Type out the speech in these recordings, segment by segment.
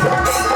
Thank you.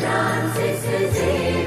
Francis Xavier.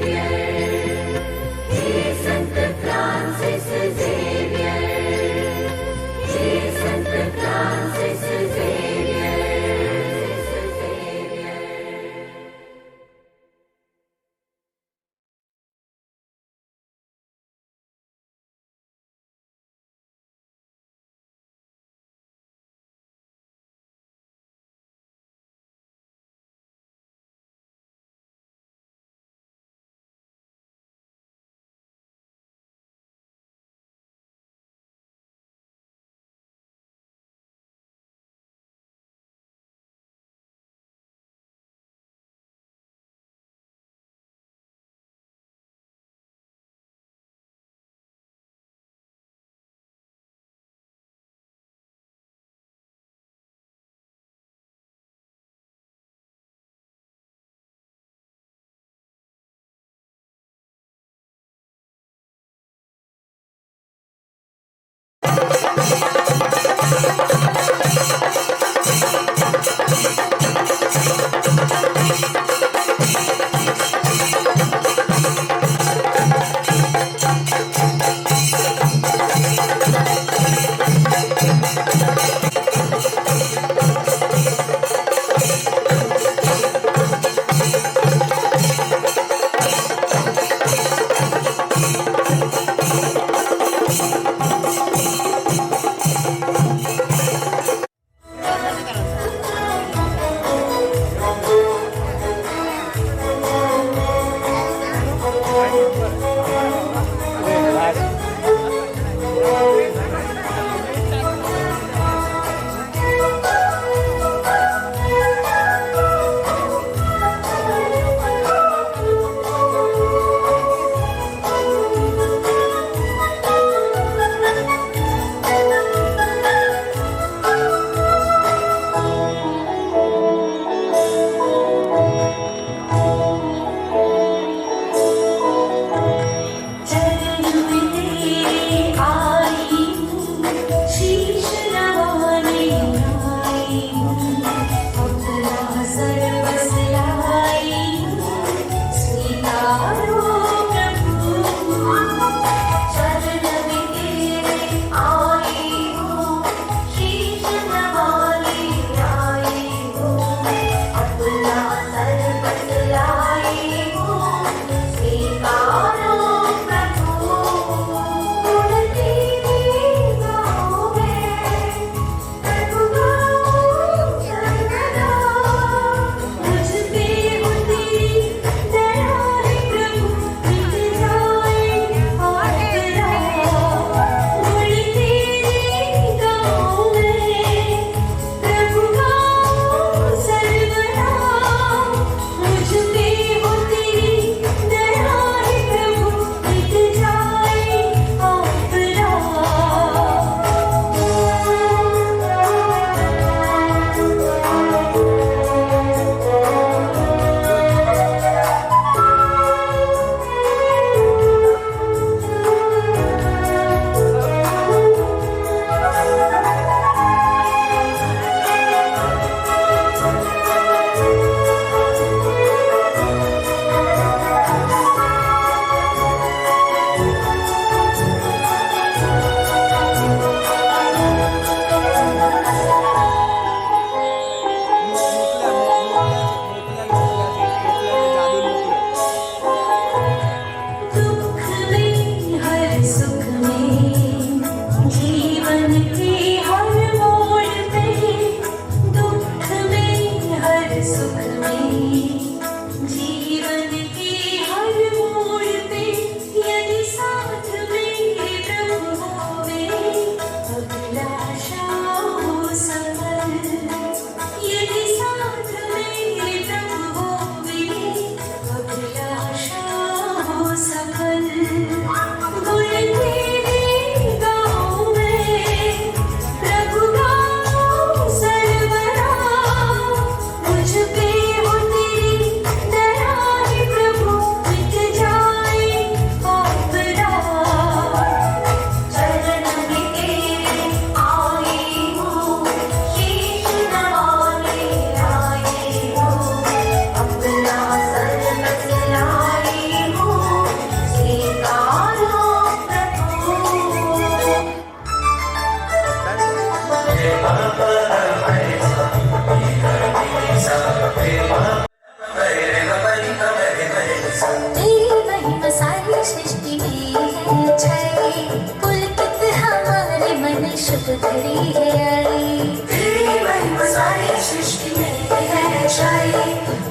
घड़ी है आई। तेरी महिमा सारी सृष्टि में है छाई,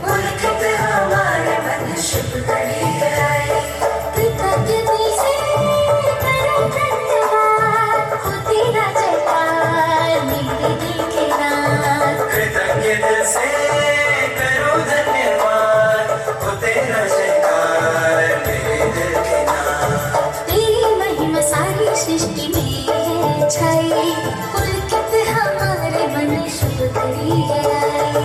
मुल्क पे हमारे मन शुभ घड़ी है आई। कृतज्ञता से करो धन्यवाद, हो तेरा जयकार मेरे दिल के नाथ। कृतज्ञता से करो धन्यवाद, हो तेरा जयकार मेरे दिल के नाथ। तेरी महिमा सारी सृष्टि में है छाई, मुल्क पे हमारे मन शुभ घड़ी है आई।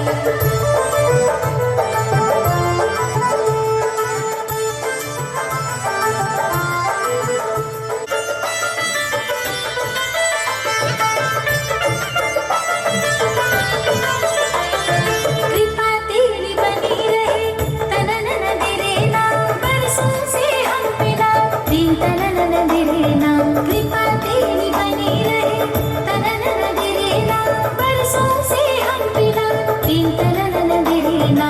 कृपा तेरी बनी रहे तननन दिरेना, बरसों से हम पे ना दिन तननन दिरेना। कृपा तेरी बनी रहे तननन दिरेना, बरसों से हम पे ना दिन तननन दिरेना।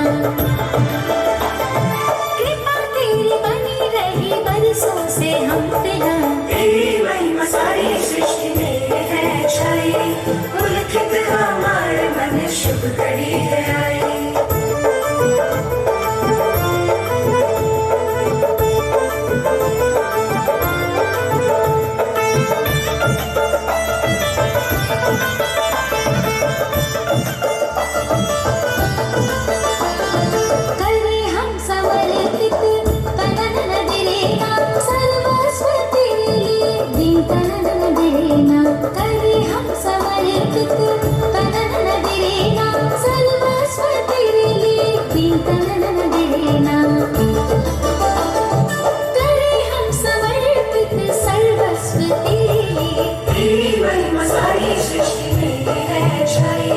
कृपा तेरी बनी रही बरसों से हम पे ना। तेरी महिमा सारी सृष्टि में है छाई, मुल्क पे हमारे मन शुभ घड़ी है आई। करे हम समर्पित तननन दिरेना, सर्वस्व तेरे लिए दिन तननन दिरेना। करे हम समर्पित तननन दिरेना, सर्वस्व तेरे लिए दिन तननन दिरेना। करे हम समर्पित सर्वस्व तेरे लिए। तेरी महिमा सारी सृष्टि में है छाई,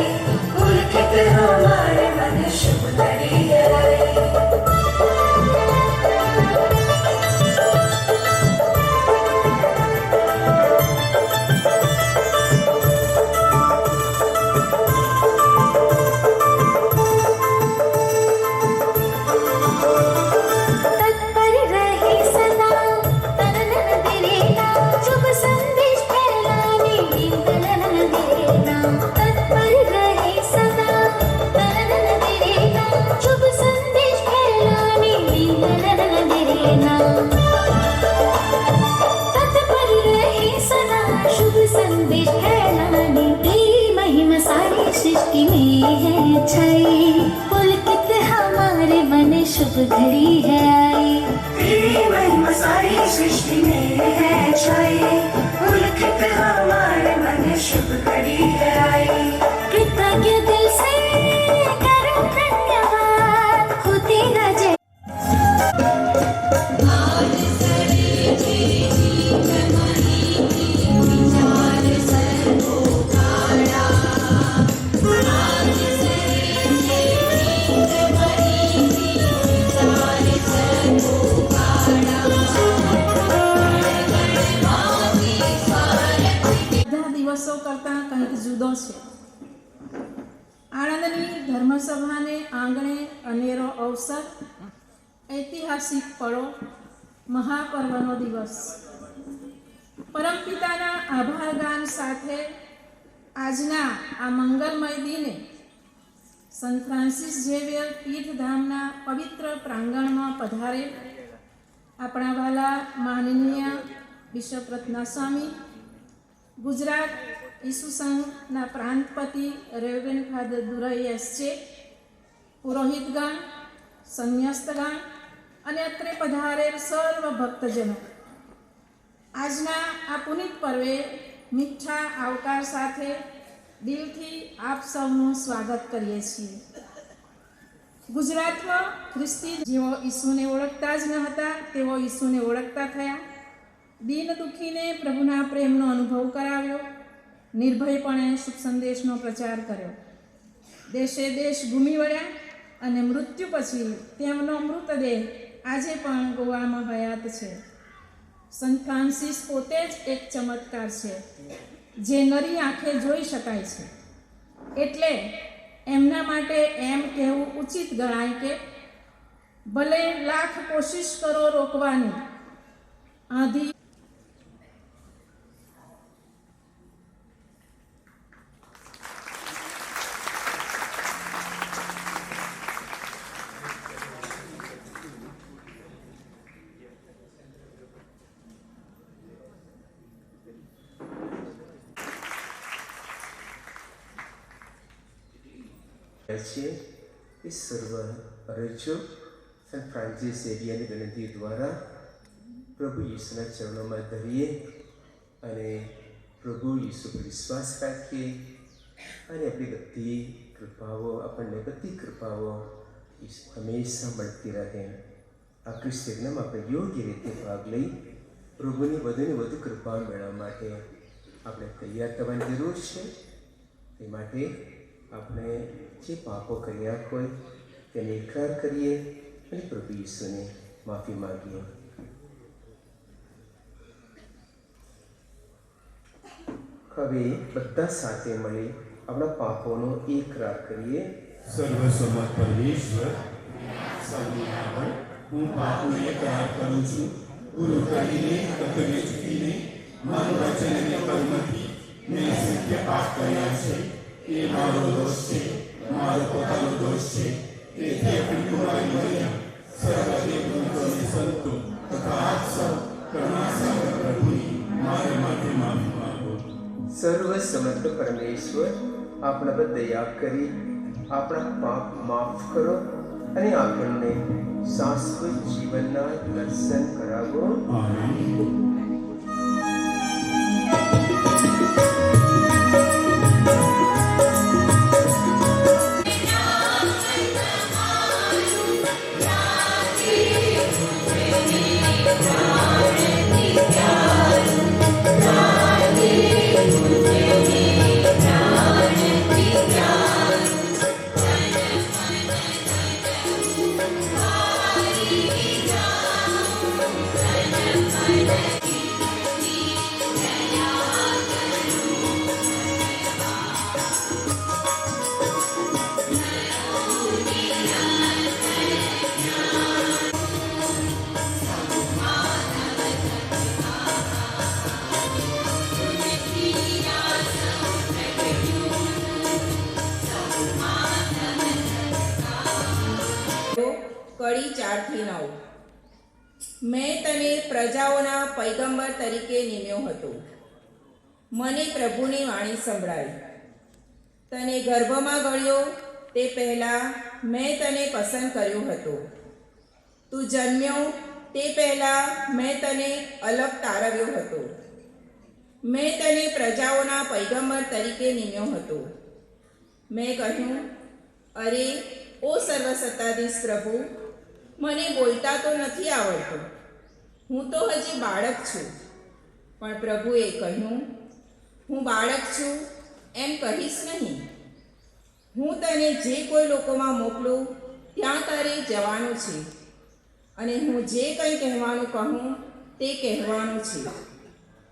मुल्क पे हमारे मन शुभ घड़ी है आई। तत्पर रहे सदा तननन दिरेना, शुभ संदेश फैलाने दिन तननन दिरेना। तत्पर रहे सदा तननन दिरेना, शुभ संदेश फैलाने दिन तननन दिरेना। तत्पर रहे सदा शुभ संदेश फैलाने। तेरी महिमा सारी सृष्टि में है छाई, पुलकित हमारे मन शुभ घड़ी है आई। तेरी महिमा सारी सृष्टि में है छाई, पुलकित हमारे मन शुभ घड़ी है आई। कृतज्ञ दिल से करो धन्यवाद, हो तेरा जय। બધા દિવસો કરતાં કંઈક જુદો છે। આણંદની ધર્મસભાને આંગણે અનેરો અવસર, ઐતિહાસિક પળો, મહાપર્વનો દિવસ। પરમપિતાના આભાર ગાન સાથે આજના આ મંગલમય દિને સંત ફ્રાન્સિસ ઝેવિયર તીર્થધામના પવિત્ર પ્રાંગણમાં પધારે આપણા વાલા માનનીય બિશપ રત્નાસ્વામી, ગુજરાત ઈસુ સંઘના પ્રાંતપતિ રેવરેન્ડ ફાધર દુરાઈ એસજે, પુરોહિતગણ, સંન્યસ્તગણ અને અત્રે પધારેલ સર્વ ભક્તજનો, આજના આ પુનિત પર્વે મીઠા આવકાર સાથે દિલથી આપ સૌનું સ્વાગત કરીએ છીએ। ગુજરાતમાં ખ્રિસ્તી જેઓ ઈસુને ઓળખતા જ ન હતા તેઓ ઈસુને ઓળખતા થયા। દીન દુઃખીને પ્રભુના પ્રેમનો અનુભવ કરાવ્યો, નિર્ભયપણે શુભ સંદેશનો પ્રચાર કર્યો। દેશે દેશ ઘૂમી વળ્યા અને મૃત્યુ પછી તેમનો મૃતદેહ આજે પણ ગોવામાં હયાત છે। સંત ફ્રાન્સિસ પોતે જ એક ચમત્કાર છે જે નરી આંખે જોઈ શકાય છે। એટલે એમના માટે એમ કહેવું ઉચિત ગણાય કે ભલે લાખ કોશિશ કરો રોકવાની, આંધી છીએ એ સર્વ અરજો સંત ફ્રાન્સિસ ઝેવિયરની વિનંતી દ્વારા પ્રભુ ઈસુના ચરણોમાં ધરીએ અને પ્રભુ ઈસુ પર વિશ્વાસ રાખીએ અને આપણી બધી કૃપાઓ આપણને બધી કૃપાઓ હંમેશા મળતી રહે. આ ક્રિસ્તયજ્ઞમાં આપણે યોગ્ય રીતે ભાગ લઈ પ્રભુની વધુને વધુ કૃપા મેળવવા માટે આપણે તૈયાર થવાની જરૂર છે. તે માટે આપણે જે પાપો કર્યા હોય તેને ઇકરાર કરીએ અને પ્રભુ ઈસુને માફી માગીએ. હવે બધા સાથે મળી આપણા પાપોનો ઇકરાર કરીએ. સર્વસમર્થ પરમેશ્વર, સર્વનામણ હું પાપનો ઇકરાર કરું છું. ભૂલ કરીને, કર્તવ્ય ચૂકીને, મારું વચન અને કર્મથી મેં અસંખ્ય પાપ કર્યા છે. એ મારો દોષ છે, મારો પોતાનો દોષ છે. તેથી આપણી કુમારી મરિયમ, સર્વદેવદૂતો અને સંતો તથા આપ સૌ કરુણાસાગર પ્રભુની મારા માટે માફી માંગો. સર્વસમર્થ પરમેશ્વર, આપણા પર દયા કરી આપણા પાપ માફ કરો અને આપણને શાશ્વત જીવનના દર્શન કરાવો. આમીન. કડી 4-9. મેં તને પ્રજાઓના પૈગંબર તરીકે નિમ્યો હતો. મને પ્રભુની વાણી સંભળાઈ. તને ગર્ભમાં ગળ્યો તે પહેલાં મેં તને પસંદ કર્યો હતો. તું જન્મ્યો તે પહેલાં મેં તને અલગ તારવ્યો હતો. મેં તને પ્રજાઓના પૈગંબર તરીકે નિમ્યો હતો. મેં કહ્યું, અરે ઓ સર્વસત્તાધીશ પ્રભુ, મને બોલતા તો નથી આવડતું. હું તો હજી બાળક છું. પણ પ્રભુએ કહ્યું, હું બાળક છું એમ કહીશ નહીં. હું તને જે કોઈ લોકોમાં મોકલું ત્યાં તારે જવાનું છે અને હું જે કંઈ કહેવાનું કહું તે કહેવાનું છે.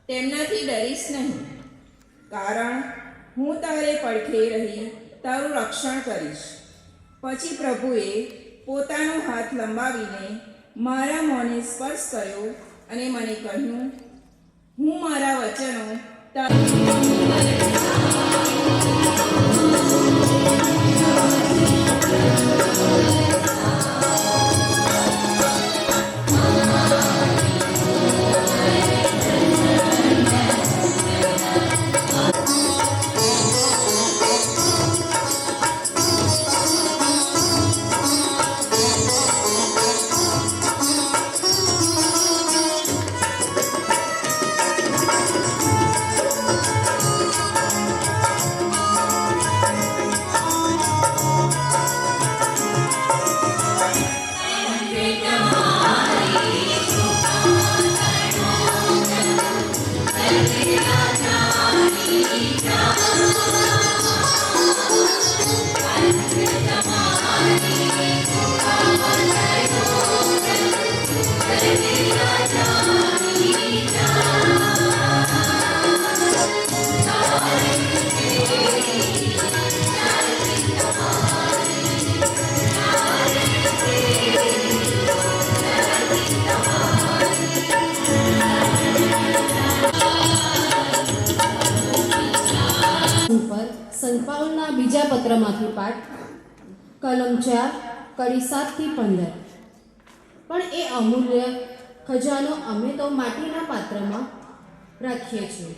તેમનાથી ડરીશ નહીં, કારણ હું તારે પડખે રહી તારું રક્ષણ કરીશ. પછી પ્રભુએ પોતાનો હાથ લંબાવીને મારા મોંને સ્પર્શ કર્યો અને મને કહ્યું, હું મારા વચનો સંત પાઉલના બીજા પત્રમાંથી પાઠ, કલમ 4, કડી 7-15. પણ એ અમૂલ્ય ખજાનો અમે તો માટીના પાત્રમાં રાખીએ છીએ,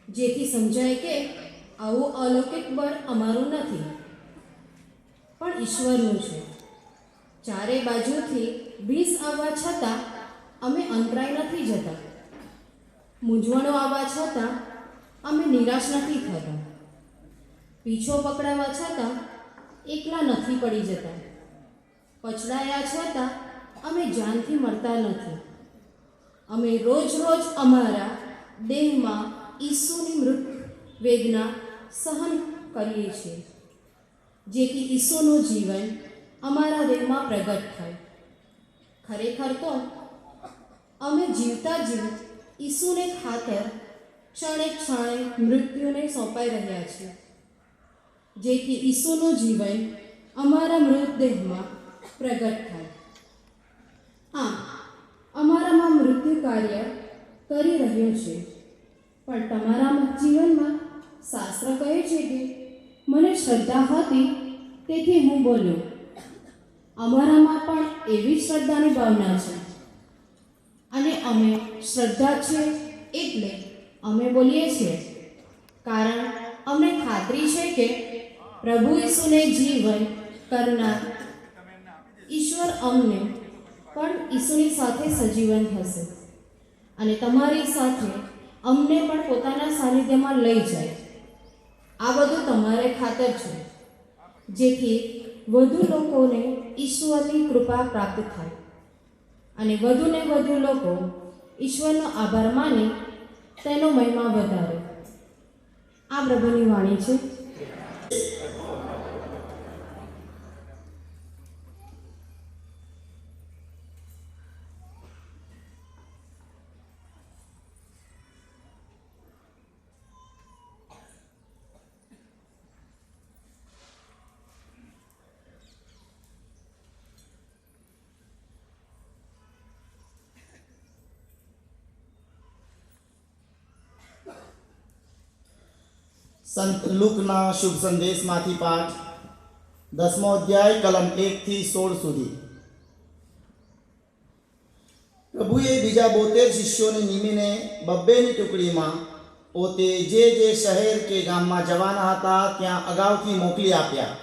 જેથી સમજાય કે આવું અલૌકિક બળ અમારું નથી. પણ ઈશ્વરનું છે. ચારે બાજુથી ભીષ આવવા છતાં અમે અંતરાય નથી જતા. મૂંઝવણો આવવા છતાં અમે નિરાશ નથી થતા. પીછો પકડાવા છતાં એકલા નથી પડી જતા. પછડાયા છતાં અમે જાનથી મરતા નથી. અમે રોજ રોજ અમારા દેહમાં ઈસુની મૃત વેદના સહન કરીએ છીએ, જેથી ઈસુનું જીવન અમારા દેહમાં પ્રગટ થાય. ખરેખર તો અમે જીવતા જીવ ઈસુને ખાતર ક્ષણે ક્ષણે મૃત્યુને સોંપાઈ રહ્યા છીએ, જેથી ઈસુનું જીવન અમારા મૃતદેહમાં પ્રગટ થાય. આમ અમારામાં મૃત્યુ કાર્ય કરી રહ્યું છે, પણ તમારા જીવનમાં શાસ્ત્ર કહે છે કે મને શ્રદ્ધા હતી તેથી હું બોલ્યો. અમારામાં પણ એવી શ્રદ્ધાની ભાવના છે, અને અમે શ્રદ્ધા છે એટલે અમે બોલીએ છીએ, કારણ અમને ખાતરી છે કે પ્રભુ ઈસુને જીવન કરનાર ઈશ્વર અમને પણ ઈસુની સાથે સજીવન થશે, અને તમારી સાથે અમને પણ પોતાના સાનિધ્યમાં લઈ જાય. આ બધું તમારે ખાતર છે, જેથી વધુ લોકોને ઈશ્વરની કૃપા પ્રાપ્ત થાય, અને વધુને વધુ લોકો ઈશ્વરનો આભાર માની તેનો મહિમા વધારે. આ પ્રભુની વાણી છે. સંત લુકના શુભ સંદેશમાંથી પાઠ 10મો અધ્યાય કલમ 1 થી 16 સુધી. પ્રભુએ બીજા 72 શિષ્યોને નિમીને 2-2ની ટુકડીમાં પોતે જે શહેર કે ગામમાં જવાના હતા ત્યાં અગાઉથી મોકલી આપ્યા,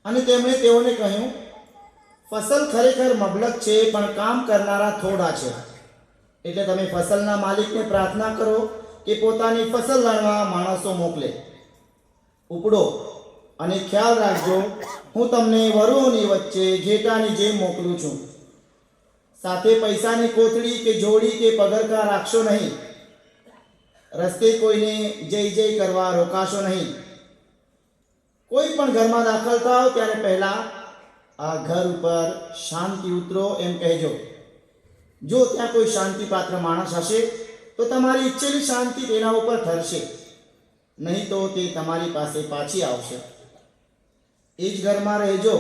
અને તેમણે તેઓને કહ્યું, ફસલ ખરેખર મબલક છે, પણ કામ કરનારા થોડા છે. એટલે તમે ફસલના માલિકને પ્રાર્થના કરો કે પોતાની ફસલ લણવા માણસો મોકલે. ઉપડો અને ખ્યાલ રાખજો, હું તમને વરુઓની વચ્ચે ઘેટાની જેમ મોકલું છું. સાથે પૈસાની કોથળી કે જોડી કે પગરખા રાખશો નહીં. રસ્તે કોઈને જય જય કરવા રોકાશો નહીં. કોઈ પણ ઘરમાં દાખલ થાવ ત્યારે પહેલાં આ ઘર ઉપર શાંતિ ઉતરો એમ કહેજો. જો ત્યાં કોઈ શાંતિપાત્ર માણસ હશે તો તમારી ઈચ્છેલી શાંતિ તેના ઉપર ઠરશે, નહીં તો તે તમારી પાસે પાછી આવશે. એ જ ઘરમાં રહેજો,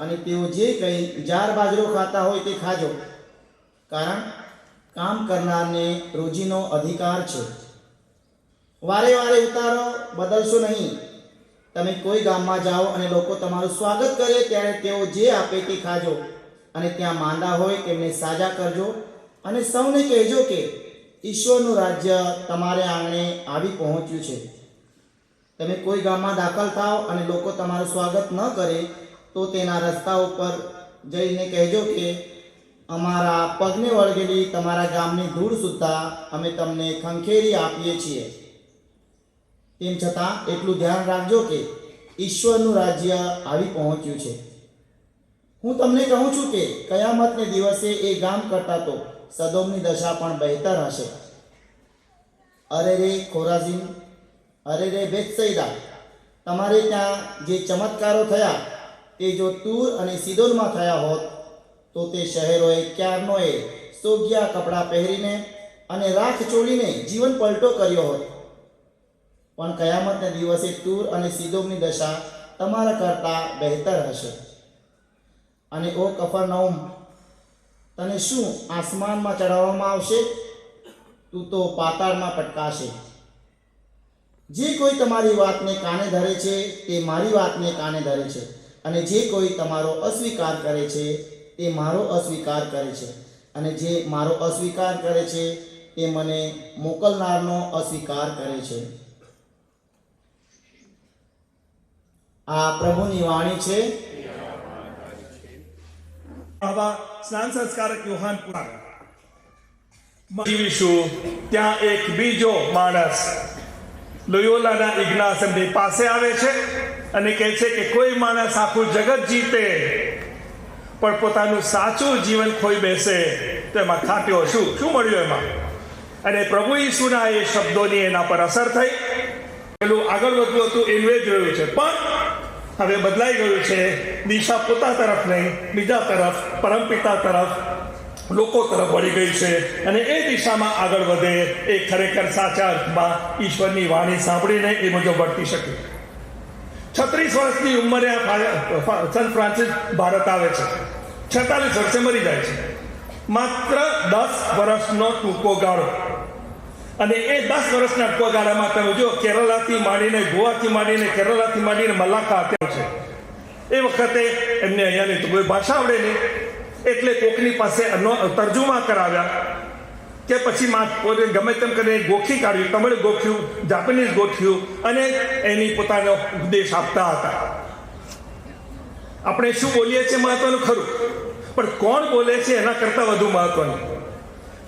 અને તેઓ જે કંઈ જાર બાજરો ખાતા હોય તે ખાજો, કારણ કામ કરનારને રોજીનો અધિકાર છે. વારે વારે ઉતારો બદલશો નહીં. તમે કોઈ ગામમાં જાઓ અને લોકો તમારું સ્વાગત કરે ત્યારે તેઓ જે આપે તે ખાજો, અને ત્યાં માંદા હોય તેમને સાજા કરજો, અને સૌને કહેજો કે ઈશ્વરનું રાજ્ય તમારે આંગણે આવી પહોંચ્યું છે. તમે કોઈ ગામમાં દાખલ થાઓ અને લોકો તમારું સ્વાગત ન કરે તો તેના રસ્તા ઉપર જઈને કહેજો કે અમારા પગને વળગેલી તમારા ગામની ધૂળ સુદ્ધા અમે તમને ખંખેરી આપીએ છીએ. તેમ છતાં એટલું ધ્યાન રાખજો કે ઈશ્વરનું રાજ્ય આવી પહોંચ્યું છે. હું તમને કહું છું કે કયામતને દિવસે એ ગામ કરતાં તો સદોમની દશા પણ બહેતર હશે. અરે રે ખોરાઝીન, અરે રે બેથસૈદા, તમારે ત્યાં જે ચમત્કારો થયા તે જો તૂર અને સીદોનમાં થયા હોત તો તે શહેરોએ ક્યારનોએ સોગિયા કપડાં પહેરીને અને રાખ ચોળીને જીવન પલટો કર્યો હોત. પણ કયામતના દિવસે તૂર અને સીદોમની દશા તમારા કરતાં બહેતર હશે. અને ઓ કફરનહૂમ, તને શું આસમાનમાં ચડાવવામાં આવશે? તું તો પાતાળમાં પટકાશે. જે કોઈ તમારી વાતને કાને ધરે છે તે મારી વાતને કાને ધરે છે, અને જે કોઈ તમારો અસ્વીકાર કરે છે તે મારો અસ્વીકાર કરે છે, અને જે મારો અસ્વીકાર કરે છે તે મને મોકલનારનો અસ્વીકાર કરે છે. આ પ્રભુની વાણી છે. આવા સ્નાન સંસ્કારક યોહાન પુરાણ જીવીશું. ત્યાં એક બીજો માણસ લોયોલાના ઇગ્નાસની પાસે આવે છે અને કહે છે કે કોઈ માણસ આખું જગત જીતે પણ પોતાનું સાચું જીવન ખોઈ બેસે તો એમાં ખાટ્યો શું મળ્યું એમાં? અને પ્રભુ ઈસુના એ શબ્દોની એના પર અસર થઈ. પેલું આગળ વધતું હતું ઇન્વેજ રહ્યું છે, પણ હવે બદલાઈ ગયું છે. દિશા પોતા તરફ નહીં, બીજા તરફ, પરમપિતા તરફ, લોકો તરફ વળી ગઈ છે અને એ દિશામાં આગળ વધે એ ખરેખર સાચા અર્થમાં ઈશ્વરની વાણી સાંભળીને એ મુજબ વર્તી શકે. 36 વર્ષની ઉંમરે સેન્ટ ફ્રાન્સિસ ભારત આવે છે. 46 વર્ષે મરી જાય છે. માત્ર 10 વર્ષનો ટૂંકો ગાળો. અને એ 10 વર્ષના ટૂંકા ગાળામાં તમે જો કેરલાથી માંડીને, ગોવાથી માંડીને, કેરલાથી માંડીને મલાકા આપ્યા છે. એ વખતે એમને અહીંયાની તો કોઈ ભાષા આવડે નહીં, એટલે કોકની પાસે તર્જુમા કરાવ્યા કે પછી ગમે તેમ કરીને ગોખી કાઢ્યું, તમિળ ગોખ્યું, જાપાનીઝ ગોખ્યું અને એની પોતાનો ઉપદેશ આપતા હતા. આપણે શું બોલીએ છીએ મહત્વનું ખરું, પણ કોણ બોલે છે એના કરતાં વધુ મહત્વનું.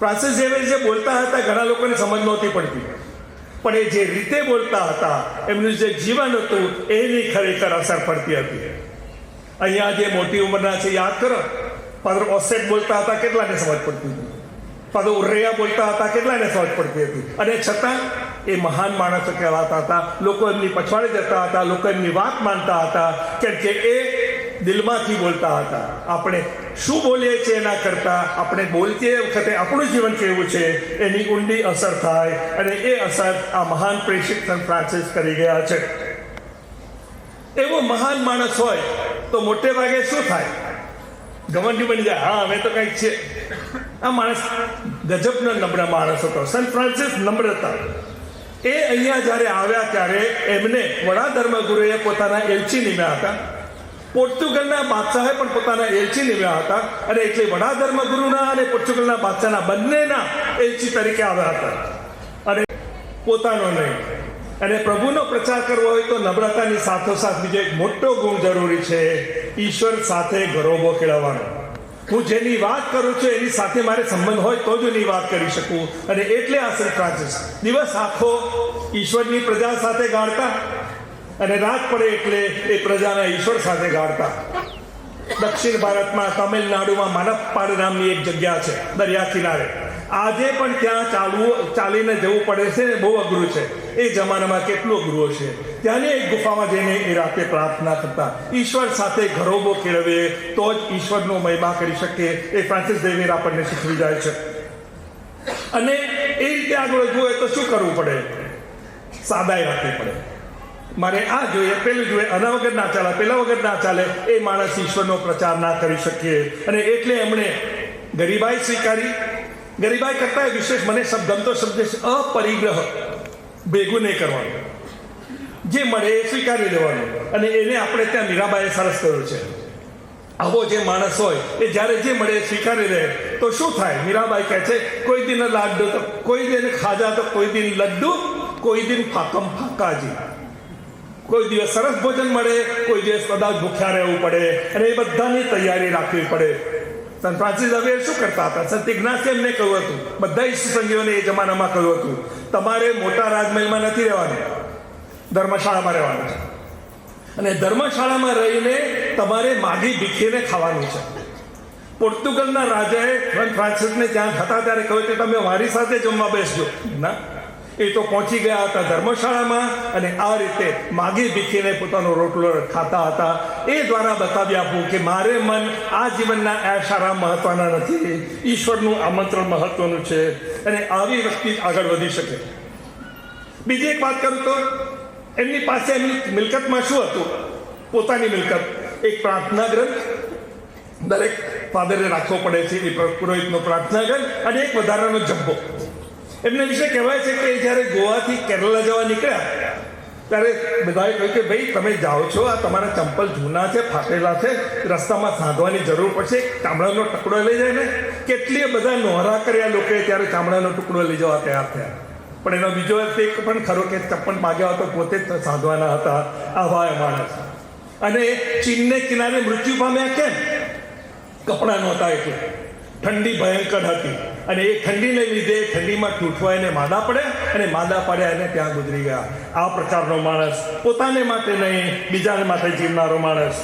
ફ્રાન્સિસ ઝેવિયર જે બોલતા હતા ઘણા લોકોને સમજ નહોતી પડતી, પણ એ જે રીતે બોલતા હતા, એમનું જે જીવન હતું એની ખરેખર અસર પડતી હતી. અહીંયા જે મોટી ઉંમરના છે યાદ કરો, ફાધર ઓસેટ બોલતા હતા, કેટલાને સમજ પડતી હતી? ફાધર ઉર્રેયા બોલતા હતા, કેટલાને સમજ પડતી હતી? અને છતાં એ મહાન માણસો કહેવાતા હતા. લોકો એમની પછવાડે જતા હતા, લોકો એમની વાત માનતા હતા, કેમ કે એ દિલમાંથી બોલતા હતા. આપણે શું બોલીએ છીએ એના કરતાં આપણે બોલતી વખતે આપણું જીવન કેવું છે એની ઊંડી અસર થાય, અને એ અસર આ મહાન પ્રેષિત સેન્ટ ફ્રાન્સિસ કરી ગયા છે. એવો મહાન માણસ હોય તો મોટે ભાગે શું થાય? ગવર્નર બની જાય. હા, હવે તો કંઈક છે. આ માણસ ગજબનો નમ્ર માણસ હતો. સેન્ટ ફ્રાન્સિસ નમ્ર હતા. એ અહીંયા જ્યારે આવ્યા ત્યારે એમને વડા ધર્મગુરુએ પોતાના એલચી નિમ્યા હતા. પોર્ટુગલના બાદશાહે પણ પોતાના એલચી નિમ્યા હતા, અને એટલે વડા ધર્મગુરુના અને પોર્ટુગલના બાદશાહના બંનેના એલચી તરીકે આવ્યા હતા. અને પોતાનો નહીં, અને પ્રભુનો પ્રચાર કરવો હોય તો નમ્રતાની સાથોસાથ બીજો એક મોટો ગુણ જરૂરી છે, ઈશ્વર સાથે ગરોબો કેળવવાનો. હું જેની વાત કરું છું એની સાથે મારે સંબંધ હોય તો જ એની વાત કરી શકું. અને એટલે આ સેન્ટ ફ્રાન્સિસ દિવસ આખો ઈશ્વરની પ્રજા સાથે ગાળતા અને રાત પડે એટલે એ પ્રજાના ઈશ્વર સાથે ગાળતા. દક્ષિણ ભારતમાં તમિલનાડુમાં માનપ્પાડ નામની એક જગ્યા છે દરિયા કિનારે. આજે પણ ત્યાં ચાલીને જવું પડે છે ને, બહુ અઘરું છે. એ જમાનામાં કેટલું અઘરું હશે. ત્યાંની એક ગુફામાં જઈને એ રાતે પ્રાર્થના કરતા, ઈશ્વર સાથે ઘરોબો કેળવે તો જ ઈશ્વરનો મહિમા કરી શકે. એ ફ્રાન્સિસ ઝેવિયર આપણને શીખવી જાય છે. અને એ રીતે આગળ વધવું હોય તો શું કરવું પડે? સાદાઈ રાખવી પડે. મારે આ જોઈએ, પેલું જોઈએ, આના વગર ના ચાલે, પેલા વગર ના ચાલે. એ માણસ ઈશ્વરનો પ્રચાર ના કરી શકીએ. અને એટલે એમણે ગરીબાઈ સ્વીકારી. ગરીબાઈ કરતા વિશેષ મને ગમતો શબ્દ છે અપરિગ્રહ. ભેગું નહીં કરવાનું, જે મળે એ સ્વીકારી લેવાનું. અને એને આપણે ત્યાં મીરાબાઈએ સરસ કર્યું છે. આવો જે માણસ હોય એ જ્યારે જે મળે એ સ્વીકારી લે તો શું થાય? મીરાબાઈ કહે છે, કોઈ દિન લાડ્ડુ તો કોઈ દિન ખાજા તો કોઈ દિન લડ્ડુ, કોઈ દિન ફાકમ ફાકાજી. કોઈ દિવસ સરસ ભોજન મળે, કોઈ દિવસ કદાચ ભૂખ્યા રહેવું પડે, અને એ બધાની તૈયારી રાખવી પડે. સેન્ટ ફ્રાન્સિસ ઝેવિયર શું કરતા હતા? સંત ઇગ્નાસે એમને કહ્યું હતું, બધા ઈસુ સંગીઓને એ જમાનામાં કહ્યું હતું, તમારે મોટા રાજમહેલમાં નથી રહેવાનું, ધર્મશાળામાં રહેવાનું છે. અને ધર્મશાળામાં રહીને તમારે માગી ભીખીને ખાવાનું છે. પોર્ટુગલના રાજાએ સેન્ટ ફ્રાન્સિસને ત્યાં હતા ત્યારે કહ્યું કે તમે મારી સાથે જમવા બેસજો. ના, એ તો પહોંચી ગયા હતા ધર્મશાળામાં, અને આ રીતે માગી ભીખીને પોતાનો રોટલો ખાતા હતા. એ દ્વારા બતાવી આપવું કે મારે મન આ જીવનના એશારા મહત્વના નથી, ઈશ્વરનું આમંત્રણ મહત્વનું છે. અને આવી વ્યક્તિ આગળ વધી શકે. બીજી એક વાત કરું તો એમની પાસે એમની મિલકતમાં શું હતું? પોતાની મિલકત, એક પ્રાર્થના ગ્રંથ દરેક ફાધરે રાખવો પડે છે, એ પુરોહિતનો પ્રાર્થના ગ્રંથ, અને એક વધારાનો જબ્બો. એમને વિશે કહેવાય છે કે જ્યારે ગોવાથી કેરલા જવા નીકળ્યા ત્યારે બધાએ કહ્યું કે ભાઈ તમે જાઓ છો, આ તમારા ચંપલ જૂના છે, ફાટેલા છે, રસ્તામાં સાંધવાની જરૂર પડશે, ચામડાનો ટુકડો લઈ જાય ને. કેટલી બધા નોહરા કર્યા લોકોએ ત્યારે ચામડાનો ટુકડો લઈ જવા તૈયાર થયા. પણ એનો બીજો અર્થ એક પણ ખરો કે ચપ્પલ માગ્યા તો પોતે જ સાંધવાના હતા. આવા માણસ અને ચીનને કિનારે મૃત્યુ પામ્યા કેમ? કપડાં નહોતા એટલે, ઠંડી ભયંકર હતી, અને એ ઠંડીને લીધે ઠંડીમાં ઠૂંઠવાઈને માદા પડ્યા, અને માદા પડ્યા અને ત્યાં ગુજરી ગયા. આ પ્રકારનો માણસ, પોતાને માટે નહીં બીજાને માટે જીવનારો માણસ.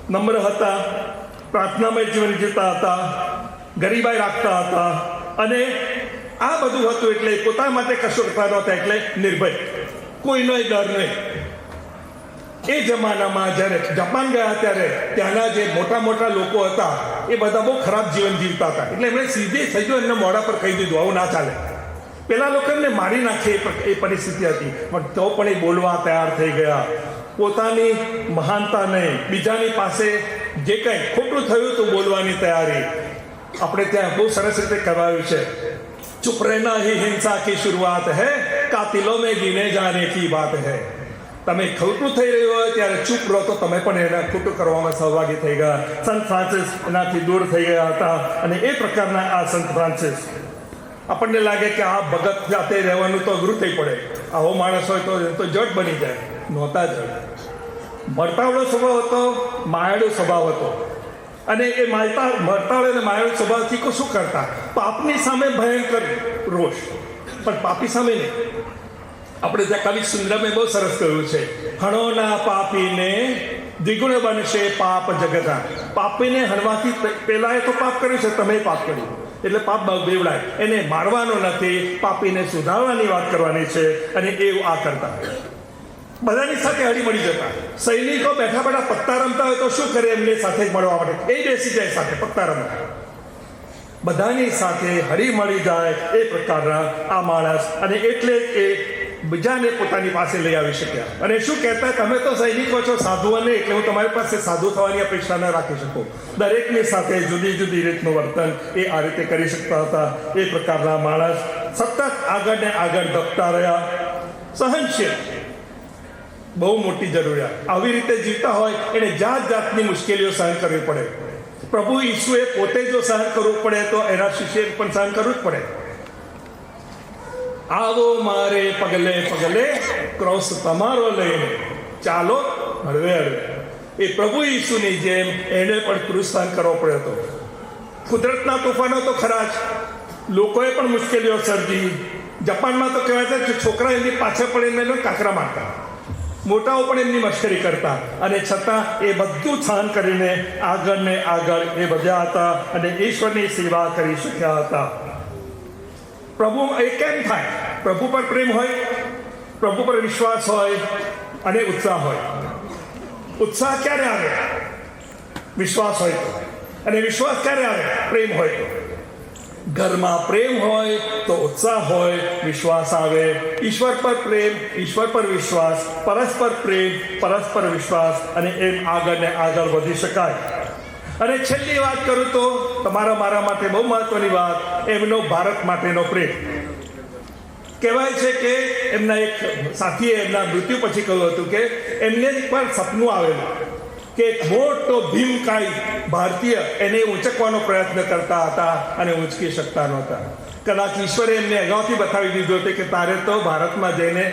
નમ્ર હતા, પ્રાર્થનામય જીવન જીવતા હતા, ગરીબાઈ રાખતા હતા, અને આ બધું હતું એટલે પોતાના માટે કશું કરતા નહોતા, એટલે નિર્ભય, કોઈનો ડર નહીં. એ જમાનામાં જ્યારે જાપાન ગયા ત્યારે ત્યાંના જે મોટા મોટા લોકો હતા એ બધા બહુ ખરાબ જીવન જીવતા હતા, એટલે એમણે સીધે સીધું એમના મોઢા પર કહી દીધું, આવું ના ચાલે. પેલા લોકો એમને મારી નાખે એ પરિસ્થિતિ હતી, પણ તો પણ એ બોલવા તૈયાર થઈ ગયા. પોતાની મહાનતા નહીં, બીજાની પાસે જે કંઈ ખોટું થયું તો બોલવાની તૈયારી. આપણે ત્યાં બહુ સરસ રીતે કરાવ્યું છે, ચુપ રહેના હી હિંસા કી શરૂઆત હૈ, કાતિલો મેં ગીને જાને કી બાત હૈ. તમે ખોટું થઈ રહ્યું હોય ત્યારે ચૂપ રહો તો તમે પણ એને ખોટું કરવામાં સહભાગી થઈ ગયા. સંત ફ્રાન્સિસ એનાથી દૂર થઈ ગયા હતા, અને એ પ્રકારના આ સંત ફ્રાન્સિસ, આપણને લાગે કે આ ભગત જાતે રહેવાનું તો અઘરું થઈ પડે, આવો માણસ હોય તો જડ બની જાય. નહોતા જડ. મળતાવળો સ્વભાવ હતો, માયાળો સ્વભાવ હતો, અને એ મળતાવળો અને માયાળો સ્વભાવથી શું કરતા? પાપની સામે ભયંકર રોષ, પણ પાપી સામે નહીં. આપણે ત્યાં કવિ સુંદરમે બહુ સરસ કહ્યું છે, હણોના પાપીને દ્વિગુણ બનશે પાપ જગતા. પાપીને હણવાથી પહેલા એ તો પાપ કર્યું છે, તમે પાપ કર્યું, એટલે પાપ બેવડાય. એને મારવાનો નથી, પાપીને સુધારવાની વાત કરવાની છે, અને એ આ કરતા. બધાની સાથે હળી મળી જતા. સૈનિકો બેઠા બેઠા પત્તા રમતા હોય તો શું કરે? એમની સાથે જ મળવા માટે એ બેસી જાય સાથે પત્તા રમવા. બધાની સાથે હળી મળી જાય એ પ્રકારના આ માણસ, અને એટલે એ બીજાને પોતાની પાસે લઈ આવી શક્યા. અને શું કહેતા, તમે તો સૈનિકો છો, સાધુઓ નહીં, એટલે હું તમારી પાસે સાધુ થવાની અપેક્ષા ન રાખી શકું. દરેકની સાથે જુદી જુદી રીતનું વર્તન એ આ રીતે કરી શકતા હતા. એ પ્રકારના માણસ સતત આગળ ને આગળ ધપતા રહ્યા. સહનશીલ, બહુ મોટી જરૂરિયાત. આવી રીતે જીવતા હોય એને જાત જાતની મુશ્કેલીઓ સહન કરવી પડે. પ્રભુ ઈસુએ પોતે જો સહન કરવું પડે તો એના શિષ્યએ પણ સહન કરવું જ પડે. આવો મારે પગલે પગલે ક્રોસ તમારો લઈને ચાલો હળવે હળવે. એ પ્રભુ ઈસુની જેમ એને પણ ક્રૂસ સહન કરવો પડ્યો હતો. કુદરતના તોફાનો તો ખરા જ, લોકોએ પણ મુશ્કેલીઓ સર્જી. જાપાનમાં તો કહેવાય છે કે છોકરા એમની પાછળ પડીને એને કાંકરા મારતા, મોટાઓ પણ એમની મશ્કરી કરતા, અને છતાં એ બધું સહન કરીને આગળ ને આગળ એ વધ્યા હતા, અને ઈશ્વરની સેવા કરી શક્યા હતા. પ્રભુ એ કેમ થાય? પ્રભુ પર પ્રેમ હોય, પ્રભુ પર વિશ્વાસ હોય, અને ઉત્સાહ હોય. ઉત્સાહ ક્યારે આવે? વિશ્વાસ હોય તો. અને વિશ્વાસ ક્યારે આવે? પ્રેમ હોય તો. ઘરમાં પ્રેમ હોય તો ઉત્સાહ હોય, વિશ્વાસ આવે. ઈશ્વર પર પ્રેમ, ઈશ્વર પર વિશ્વાસ, પરસ્પર પ્રેમ, પરસ્પર વિશ્વાસ, અને એમ આગળ ને આગળ વધી શકાય. અને છેલ્લી વાત કરું તો તમારા મારા માટે બહુ મહત્વની વાત, એમનો ભારત માટેનો પ્રેમ. કહેવાય છે કે એમના એક સાથીએ એમના મૃત્યુ પછી કહ્યું હતું કે એમને પર સપનું આવેલું કે એક મોટો ભીમકાય ભારતીય એને ઊંચકવાનો પ્રયત્ન કરતા હતા, અને ઊંચકી શકતા નહોતા. કદાચ ઈશ્વરે એમને અગાઉથી બતાવી દીધું હતું કે તારે તો ભારતમાં જઈને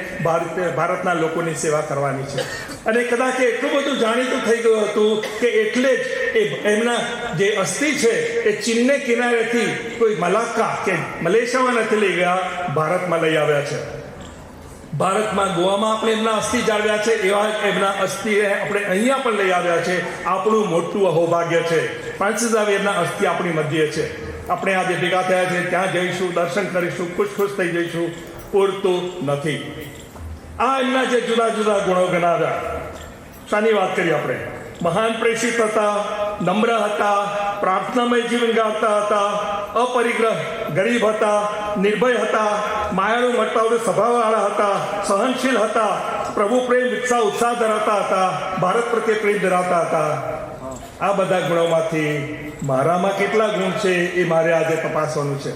ભારતના લોકોની સેવા કરવાની છે. અને કદાચ એટલું બધું જાણીતું થઈ ગયું હતું કે એટલે જ એ એમના જે અસ્થિ છે એ ચીનને કિનારેથી કોઈ મલાક્કા કે મલેશિયામાં નથી લઈ ગયા, ભારતમાં લઈ આવ્યા છે. ભારતમાં ગોવામાં આપણે એમના અસ્થિ જાળવ્યા છે, એવા એમના અસ્થિ આપણે અહીંયા પણ લઈ આવ્યા છે. આપણું મોટું અહોભાગ્ય છે. ફ્રાન્સિસ ઝાવિયરના અસ્થિ આપણી મધ્યે છે. આપણે આજે ભેગા થયા છે, ત્યાં જઈશું, દર્શન કરીશું, ખુશ થઈ જઈશું, પૂરતું નથી. આ એમના જે જુદા જુદા ગુણો ગણાવ્યા, શાની વાત કરી આપણે? મહાન પ્રેષિત હતા, નમ્ર હતા, પ્રાર્થનામય જીવન ગાળતા હતા, અપરિગ્રહ ગરીબ હતા, નિર્ભય હતા, માયાળુ મળતાવળું સ્વભાવવાળા હતા, સહનશીલ હતા, પ્રભુ પ્રેમ ઉત્સાહ ધરાવતા હતા, ભારત પ્રત્યે પ્રેમ ધરાવતા હતા. આ બધા ગુણોમાંથી મારામાં કેટલા ગુણ છે એ મારે આજે તપાસવાનું છે.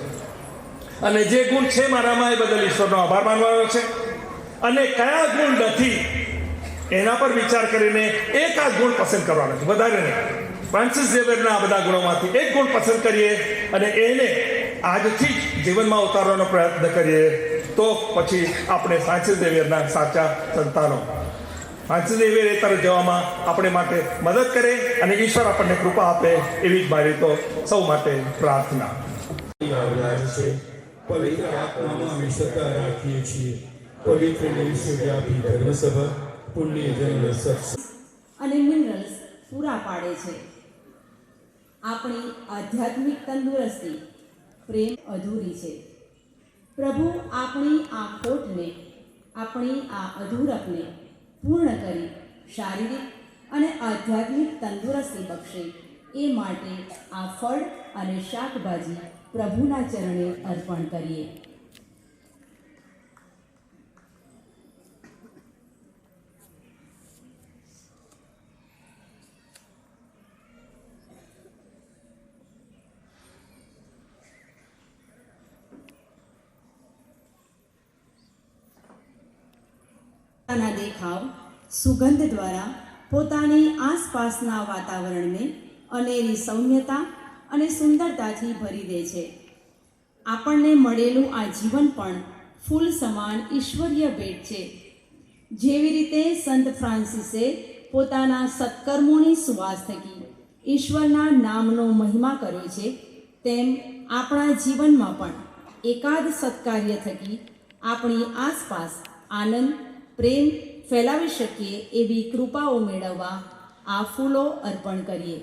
અને જે ગુણ છે મારામાં એ બદલ ઈશ્વરનો આભાર માનવાનો છે. અને કયા ગુણ નથી એના પર વિચાર કરીને એક આ ગુણ પસંદ કરવાનો છે, વધારે નહીં. ફ્રાન્સિસ ઝેવિયરના આ બધા ગુણોમાંથી એક ગુણ પસંદ કરીએ અને એને આજથી જ જીવનમાં ઉતારવાનો પ્રયત્ન કરીએ તો પછી આપણે ફ્રાન્સિસ ઝેવિયરના સાચા સંતાનો. ફ્રાન્સિસ ઝેવિયર એ તરફ જવામાં આપણે માટે મદદ કરે અને ઈશ્વર આપણને કૃપા આપે એવી જ મારી તો સૌ માટે પ્રાર્થના. છે પવિત્ર આત્મામાં અમે શ્રદ્ધા રાખીએ છીએ. પવિત્ર વિશ્વવ્યાપી ધર્મસભા પુણ્યજન સત્સંગ અને મિનરલ્સ પૂરા પાડે છે. આપણી આધ્યાત્મિક તંદુરસ્તી પ્રેમ અધૂરી છે. પ્રભુ આપણી આ ખોટને, આપણી આ અધૂરપને પૂર્ણ કરી શારીરિક અને આધ્યાત્મિક તંદુરસ્તી બક્ષે એ માટે આ ફળ અને શાકભાજી પ્રભુના ચરણે અર્પણ કરીએ. પોતાના દેખાવ સુગંધ દ્વારા પોતાની આસપાસના વાતાવરણને અનેરી સૌમ્યતા અને સુંદરતાથી ભરી દે છે. આપણને મળેલું આ જીવન પણ ફૂલ સમાન ઈશ્વરીય ભેટ છે. જેવી રીતે સંત ફ્રાન્સિસે પોતાના સત્કર્મોની સુવાસ થકી ઈશ્વરના નામનો મહિમા કર્યો છે, તેમ આપણા જીવનમાં પણ એકાદ સત્કાર્ય થકી આપણી આસપાસ આનંદ પ્રેમ ફેલાવી શકીએ એવી કૃપાઓ મેળવવા આ ફૂલો અર્પણ કરીએ.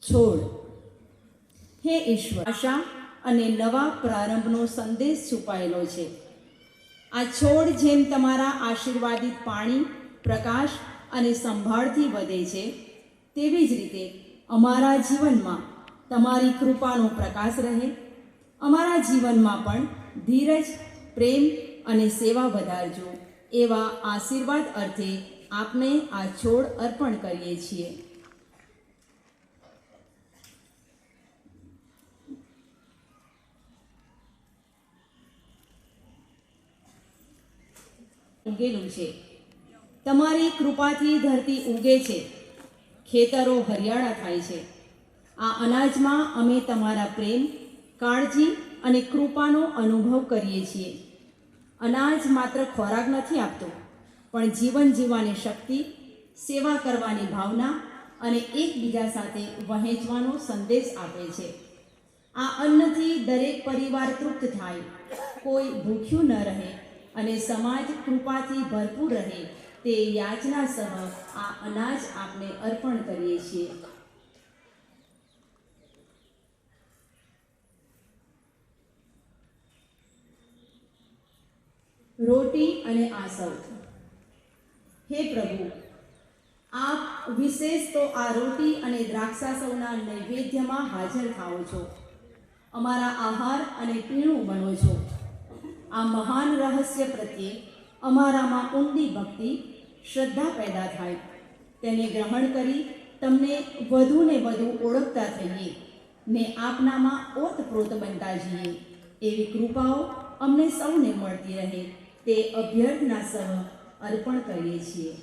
છોડ. હે ઈશ્વર, આશા અને નવા પ્રારંભનો સંદેશ છુપાયેલો છે. આ છોડ જેમ તમારા આશીર્વાદિત પાણી, પ્રકાશ અને સંભાળથી વધે છે, તેવી જ રીતે અમારા જીવનમાં તમારી કૃપાનો પ્રકાશ રહે. અમારા જીવનમાં પણ ધીરજ, પ્રેમ અને સેવા વધારજો. એવા આશીર્વાદ અર્થે આપને આ છોડ અર્પણ કરીએ છીએ. ઉગેલું છે. તમારી કૃપાથી ધરતી ઉગે છે, ખેતરો હરિયાળા થાય છે. આ અનાજમાં અમે તમારા પ્રેમ, કાળજી અને કૃપાનો અનુભવ કરીએ છીએ. અનાજ માત્ર ખોરાક નથી આપતો, પણ જીવન જીવવાની શક્તિ, સેવા કરવાની ભાવના અને એકબીજા સાથે વહેંચવાનો સંદેશ આપે છે. આ અન્નથી દરેક પરિવાર તૃપ્ત થાય, કોઈ ભૂખ્યું ન રહે અને સમાજ કૃપાથી ભરપૂર રહે, તે યાચના સહ આ અનાજ આપને અર્પણ કરીએ છીએ. રોટી અને આસવ. હે પ્રભુ, આપ વિશેષ તો આ રોટી અને દ્રાક્ષાસવના નૈવેદ્યમાં હાજર થાઓ છો. અમારા આહાર અને પીણું બનો છો. આ મહાન રહસ્ય પ્રત્યે અમારામાં ઊંડી ભક્તિ, શ્રદ્ધા પેદા થાય. તેને ગ્રહણ કરી તમને વધુ ને વધુ ઓળખતા થઈએ ને આપનામાં ઓતપ્રોત બનતા જઈએ એવી કૃપાઓ અમને સૌને મળતી રહે, તે અભ્યર્થના સહ અર્પણ કરીએ છીએ.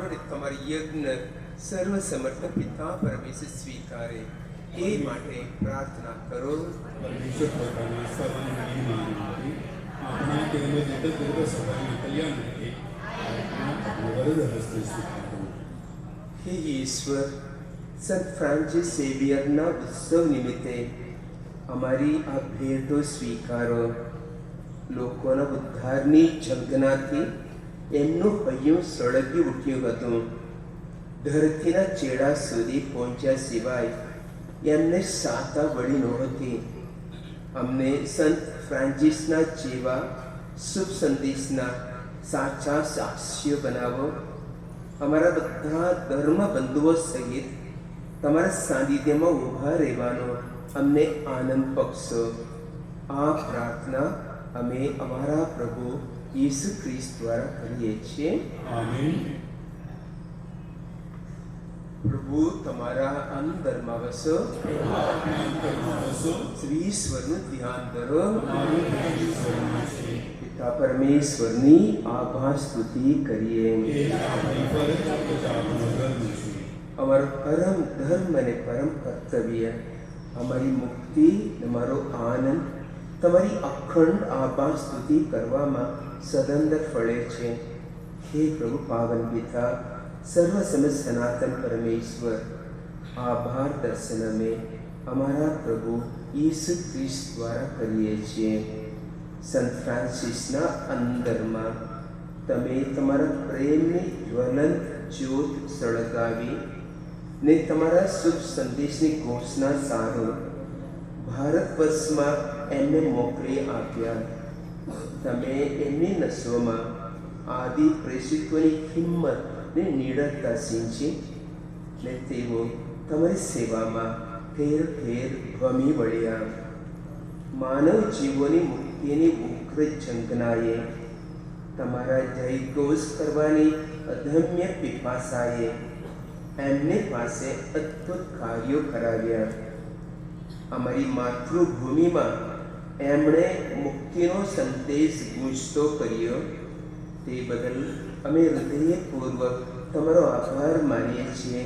અને તમારી યજ્ઞ સર્વ સમર્થ પિતા પરમેશ્વર સ્વીકારે એ માટે પ્રાર્થના કરો. પરમેશ્વર પોતાના સર્વને મહિમા માટે આપણા તેમજ જગત સભાના કલ્યાણ માટે વરદ હસ્તે સ્વીકારો. હે ઈશ્વર, સંત ફ્રાન્સિસ ઝેવિયરના ઉત્સવ નિમિત્તે અમારી આ ભેટો સ્વીકારો. લોકોના ઉદ્ધારની ઝંખનાથી એમનું હૈયું સળગી ઉઠ્યું હતું. ધરતીના ચેડા સુધી પહોંચ્યા સિવાય એમને સાતા વળી નહોતી. અમને સંત ફ્રાન્સિસના જેવા શુભ સંદેશના સાચા સાક્ષ્ય બનાવો. અમારા બધા ધર્મ બંધુઓ સહિત તમારા સાનિધ્યમાં ઊભા રહેવાનો અમને આનંદ બક્ષો. આ પ્રાર્થના અમે અમારા પ્રભુ ઈસુ ખ્રિસ્ત દ્વારા કરીએ છીએ. આમીન. પ્રભુ તમારા અંતરમાં વસો. શ્રી ઈશ્વરનું ધ્યાન કરો. પિતા પરમેશ્વરની આભાર સ્તુતિ કરીએ. અમારો પરમ ધર્મ અને પરમ કર્તવ્ય, અમારી મુક્તિ, અમારો આનંદ તમારી અખંડ આભાર સ્તુતિ કરવામાં સદંતર ફળે છે. હે પ્રભુ પાવન પિતા, સર્વ સમજ સનાતન પરમેશ્વર, આભાર દર્શન અમે અમારા પ્રભુ ઈસુ ખ્રિસ્ત દ્વારા કરીએ છીએ. સંત ફ્રાન્સિસના અંદરમાં તમે તમારા પ્રેમની જ્વલંત જ્યોત સળગાવી ને તમારા શુભ સંદેશની ઘોષણા સારું ભારત વર્ષમાં એમને મોકલી આપ્યા. તમે એમની નસોમાં આદિ પ્રેષિતોની હિંમત ને નિડરતા સિંચી ને તેઓ તમારી સેવામાં ઠેર ઠેર ભમી વળ્યા. માનવ જીવોની મુક્તિની ઉગ્ર ઝંખનાએ, તમારા જયઘોષ કરવાની અદમ્ય પિપાસાએ એમની પાસે અદ્ભુત કાર્યો કરાવ્યા. અમારી માતૃભૂમિમાં એમણે મુક્તિનો સંદેશ ગૂંજતો કર્યો. તે બદલ અમે હૃદયપૂર્વક તમારો આભાર માનીએ છીએ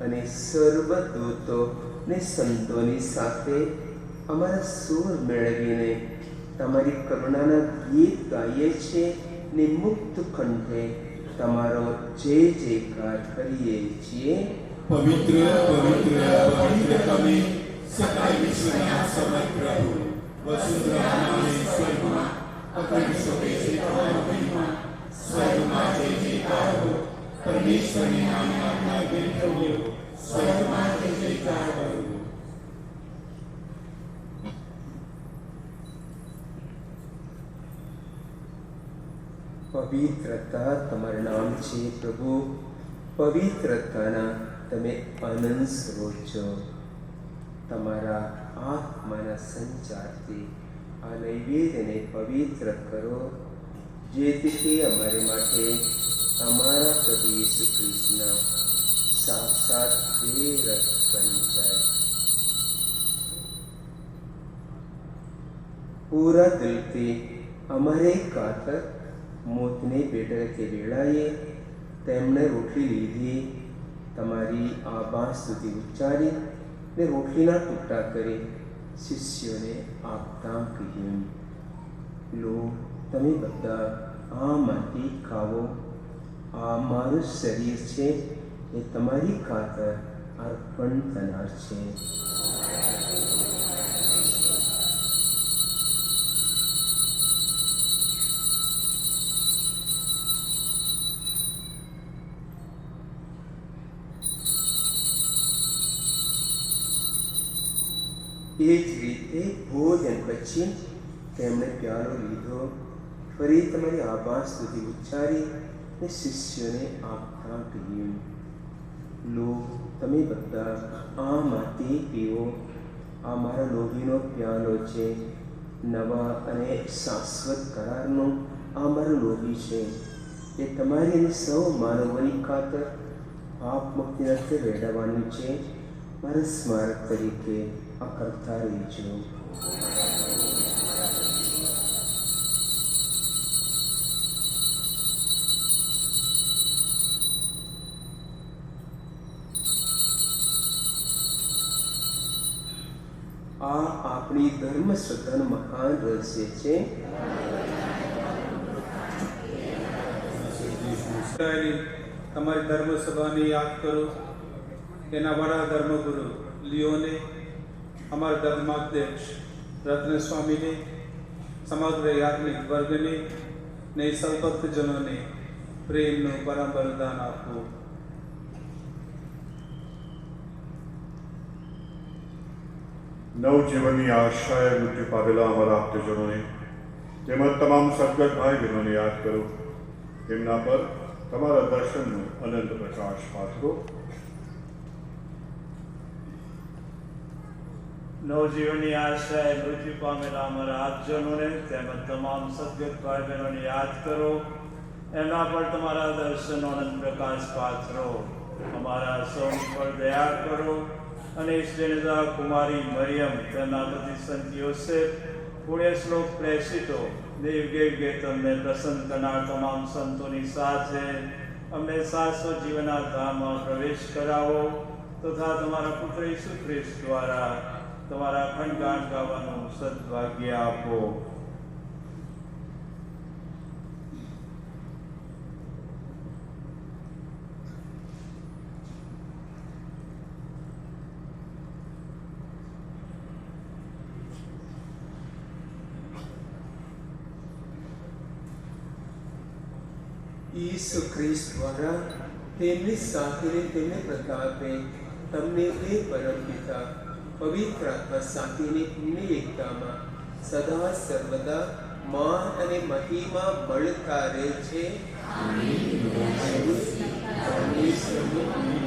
અને સર્વ દૂતો ને સંતોની સાથે અમારા સૂર મેળવીને તમારી કરુણાના ગીત ગાઈએ છીએ ને મુક્ત કંઠે તમારો જય જયકાર કરીએ છીએ. પવિત્ર પવિત્ર પવિત્ર તમે સકલ વિશ્વના સમર્થ પ્રભુ, વસુંધરામાં અને સ્વર્ગમાં અખંડ શોભે છે તમારો મહિમા. સ્વર્ગમાં જય જયકાર હો, પરમેશ્વરની નામના આપના બેઠો સ્વર્ગમાં જય જયકાર હો. પવિત્રતા તમારું નામ છે પ્રભુ. પવિત્રતાના તમે અનંત સ્ત્રોત છો. તમારા આત્માના સંચારથી આ નૈવેદ્યને પવિત્ર કરો, જેથી તે અમારે માટે અમારા પ્રભુ ઈસુ ખ્રિસ્તના સાક્ષાત પ્રેરક બની જાય. પૂરા દિલથી અમારે ખાતર મોતને ભેટે તે વેળાએ તેમણે રોટલી લીધી, તમારી આભાર સ્તુતિ ઉચ્ચારી ને રોટલીના ટુકડા કરી શિષ્યોને આપતા કહ્યું, લો તમે બધા આમાંથી ખાવો. આ મારું શરીર છે, એ તમારી ખાતર અર્પણ થનાર છે. એ જ રીતે ભોજન પછી તેમણે પ્યાલો લીધો, ફરી તમારી આભાર સ્તુતિ ઉચ્ચારી ને શિષ્યોને આપતા કહ્યું, લો તમે બધા આમાંથી પીવો. આ મારા લોહીનો પ્યાલો છે, નવા અને શાશ્વત કરારનો આ મારું લોહી છે. એ તમારી અને સૌ માનવોની ખાતર પાપ મુક્તિ અર્થે વેડાવવાનું છે. મારા સ્મારક તરીકે આ કરતા રહેજો. આ આપણી ધર્મ શ્રદ્ધાનું મહાન રહસ્ય છે. તમારી ધર્મ સભાને યાદ કરો. તેના વડા ધર્મગુરુ લિયોને, અમારા ધર્માધ્યક્ષ રત્ન સ્વામીને, સમગ્ર યાજ્ઞિક વર્ગને ને સૌ ભક્તજનોને પ્રેમનું પરમ વરદાન આપો. નવજીવનની આશાએ મૃત્યુ પામેલા અમારા આપ્તજનોને તેમજ તમામ સદગત ભાઈ બહેનોને યાદ કરો. તેમના પર તમારા દર્શનનો અનંત પ્રકાશ પાથરો. નવજીવનની આશાએ મૃત્યુ પામેલા અમારા આપજનોને તેમજ તમામ સદગત ભાઈ બહેનોને યાદ કરો. એમના પર તમારા દર્શનનો અનંત પ્રકાશ પાથરો. અમારા સૌની પર દયા કરો અને ઈશ્વરદાતા કુમારી મરિયમ, તેમના પતિ સંત યોસેફ, પુણ્ય શ્લોક પ્રેષિતો દેવગે તમને પ્રસન્ન કરનાર તમામ સંતોની સાથે અમને શાશ્વત જીવનના ધામમાં પ્રવેશ કરાવો તથા તમારા પુત્ર ઈસુ ખ્રિસ્ત દ્વારા તમારા ખંડગાન ગાવાનું સદભાગ્ય આપો. ઈસુ ખ્રિસ્ત દ્વારા તેમની સાથે તેમને પ્રતાપે તમને એ પરમ પિતા પવિત્ર આત્મા સાથેની પુણ્ય એકતામાં સદા સર્વદા માન અને મહિમા મળતા રહે છે.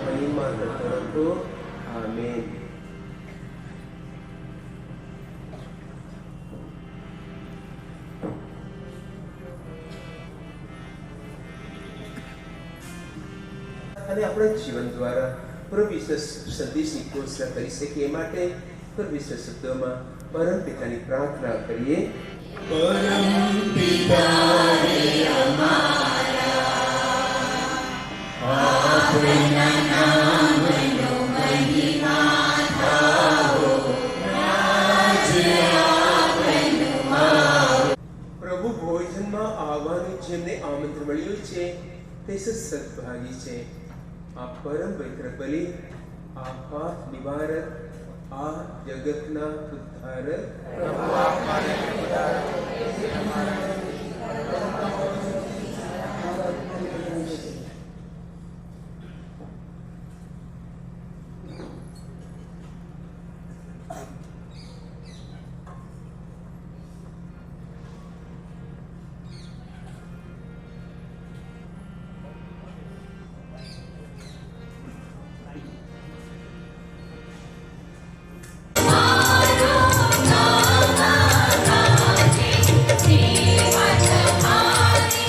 મહિમા કરતો આમેન. અને આપણા જીવન દ્વારા પ્રભુ ઈસુ સંદેશની ઘોષણા કરી શકીએ માટે પ્રભુ ઈસુ શબ્દોમાં પરમ પિતાની પ્રાર્થના કરીએ. પરમ પિતા રે અમારા, આપના નામનો મહિમા થાઓ, રાજ્ય આપનું આવો. પ્રભુ ભોજનમાં આવવાનું જેમને આમંત્રણ મળ્યું છે તે સદભાગી છે. આ પરમ પવિત્ર બલિ, આ પાપ નિવારક, આ જગતના ઉદ્ધારક Thank you.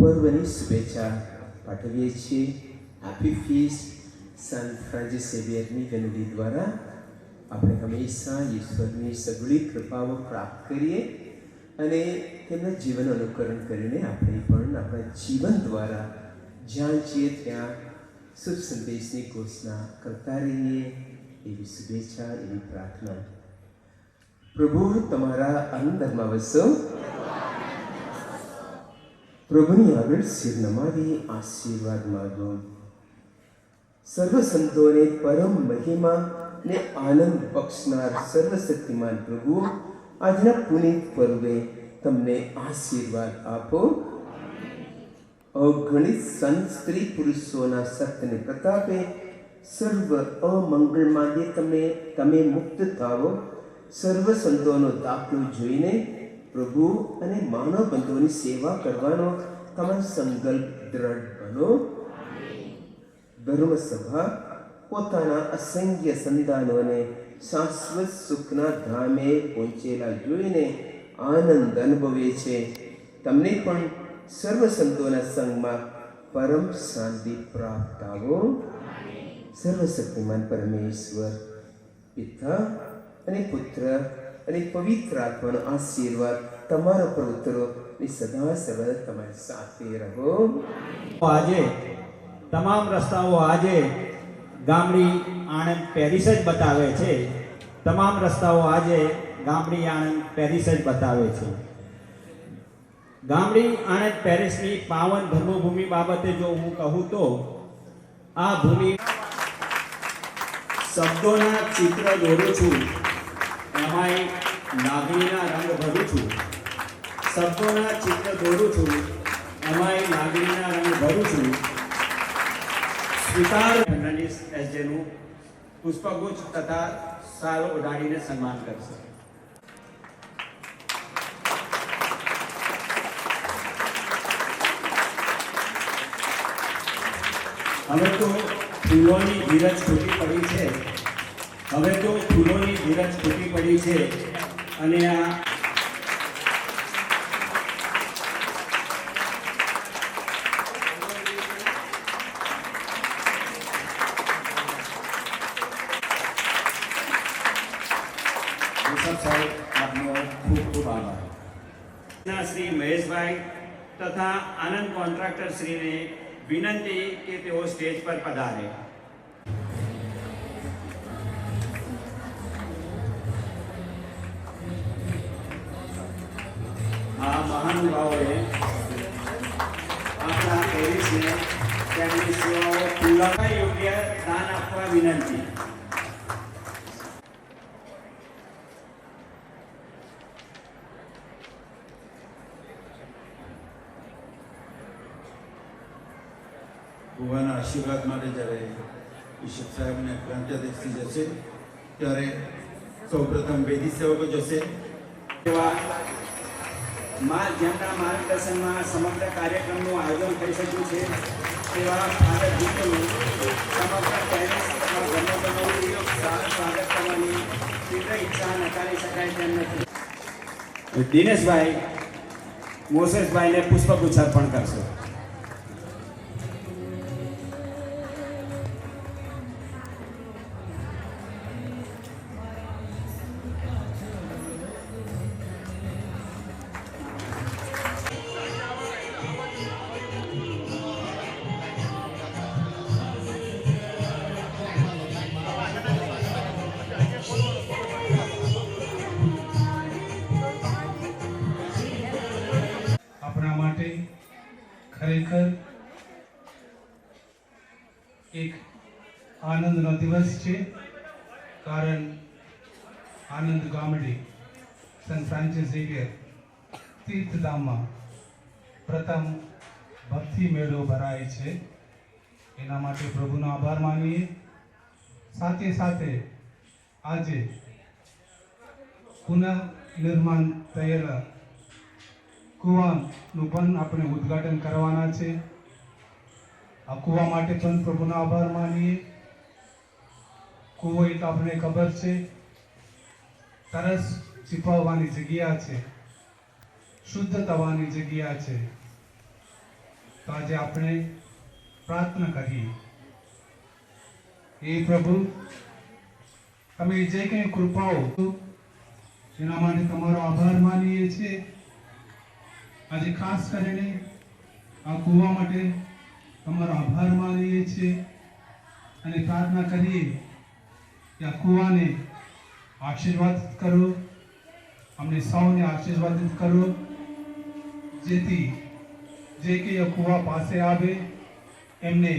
પર્વની શુભેચ્છા પાઠવીએ છીએ. હેપી ફીસ્ટ સંત ફ્રાન્સિસ ઝેવિયરની વિનંતી દ્વારા આપણે હંમેશા ઈશ્વરની સઘળી કૃપાઓ પ્રાપ્ત કરીએ અને તેમના જીવન અનુકરણ કરીને આપણે પણ આપણા જીવન દ્વારા જ્યાં છીએ ત્યાં શુભ સંદેશની ઘોષણા કરતા રહીએ એવી શુભેચ્છા, એવી પ્રાર્થના. પ્રભુ તમારા અંદરમાં વસો. પ્રભુની આગળ શિર નમાવી આશીર્વાદ માગો. સર્વ સંતોને પરમ મહિમા ને આનંદ બક્ષનાર સર્વશક્તિમાન પ્રભુ આજના પુનિત પર્વે તમને આશીર્વાદ આપો. અગણિત સંત સ્ત્રી પુરુષોના સત્યને પ્રતાપે સર્વ અમંગળમાંથી તમે મુક્ત થાવો. સર્વ સંતોનો દાખલો જોઈને પ્રભુ અને માનવ બંધુઓની સેવા કરવાનો તમારો સંકલ્પ દ્રઢ બનો. ધર્મસભા પોતાના અસંખ્ય સંતાનોને શાશ્વત સુખના ધામે પહોંચેલા જોઈને આનંદ અનુભવે છે. તમને પણ સર્વ સંતોના સંગમાં પરમ શાંતિ પ્રાપ્ત થાવો. સર્વશક્તિમાન પરમેશ્વર પિતા અને પુત્ર અને પવિત્ર આત્માનો આશીર્વાદ તમારા પર ઉતરો અને સદા સર્વદા તમારી સાથે રહો. આજે તમામ રસ્તાઓ આજે ગામડી આણંદ પેરિસ જ બતાવે છે. તમામ રસ્તાઓ આજે ગામડી આણંદ પેરિસ જ બતાવે છે. ગામડી આણંદ પેરિસની પાવન ધર્મભૂમિ બાબતે જો હું કહું તો આ ભૂમિ શબ્દોના ચિત્ર દોરું છું, એમાંય લાગણીના રંગ ભરું છું. શબ્દોના ચિત્ર દોરું છું, એમાંય લાગણીના રંગ ભરું છું. સ્વીકાર ફર્નાન્ડિસ એસજેનું પુષ્પગુચ્છ તથા શાલ ઓઢાડીને સન્માન કરશે. હવે તો ફૂલોની ધીરજ છૂટી પડી છે. હવે તો ફૂલોની ધીરજ છૂટી પડી છે અને આ આપનો ખૂબ ખૂબ આભાર. શ્રી મહેશભાઈ તથા આનંદ કોન્ટ્રાક્ટર શ્રીને વિનંતી કે તેઓ સ્ટેજ પર પધારે. આ મહાનુભાવોએ આપણા પેરિસને તેમની સેવાઓ ખુલ્લા યોગ્ય દાન આપવા વિનંતી. ભગવાનના આશીર્વાદ માટે જ્યારે બિશપ સાહેબને પ્રાંત્યાધ્યક્ષથી જશે ત્યારે સૌપ્રથમ વેદી સેવકો જશે. એવા જેમના માર્ગદર્શનમાં સમગ્ર કાર્યક્રમનું આયોજન થઈ શક્યું છે તેવા ફાધર જીતોનું સમગ્ર પેરેન્ટ્સમાં જન્મદિવસનું સ્વાગત કરવાની તીવ્ર ઈચ્છા નકારી શકાય તેમ નથી. દિનેશભાઈ મોસેસભાઈને પુષ્પગુચ્છ અર્પણ કરશે. ખરેખર એક આનંદનો દિવસ છે. કારણ આનંદ ગામડી સંત ફ્રાન્સિસ ઝેવિયર તીર્થધામમાં પ્રથમ ભક્તિ મેળો ભરાય છે. એના માટે પ્રભુનો આભાર માનીએ. સાથે સાથે આજે પુનઃ નિર્માણ થયેલા કૂવાનું પણ આપણે ઉદ્ઘાટન કરવાના છે. આ કૂવા માટે પણ પ્રભુનો આભાર માનીએ. કૂવો એક આપણે ખબર છે તરસ छिपावવાની જગ્યા છે, શુદ્ધ થવાની જગ્યા છે. તો આજે આપણે પ્રાર્થના કરીએ. એ પ્રભુ, તમે જે કંઈ કૃપાઓ એના માટે તમારો આભાર માનીએ છીએ. આજે ખાસ કરીને આ કૂવા માટે તમારો આભાર માનીએ છીએ અને પ્રાર્થના કરીએ કે આ કૂવાને આશીર્વાદ કરો, અમને સૌને આશીર્વાદિત કરો, જેથી જે કંઈ આ કૂવા પાસે આવે એમને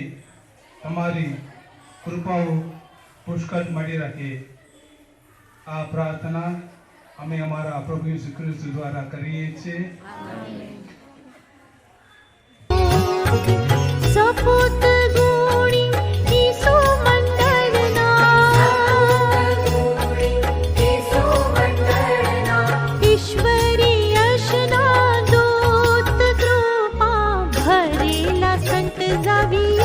તમારી કૃપાઓ પુષ્કળ મળી રહે. આ પ્રાર્થના અમે અમારા પ્રભુ ઈસુ ખ્રિસ્ત દ્વારા કરીએ છીએ. સપૂત ગુણી ઈસુ મંડળના ઈશ્વરી યશના દૂત કૃપા ભરેલા સંત જાવી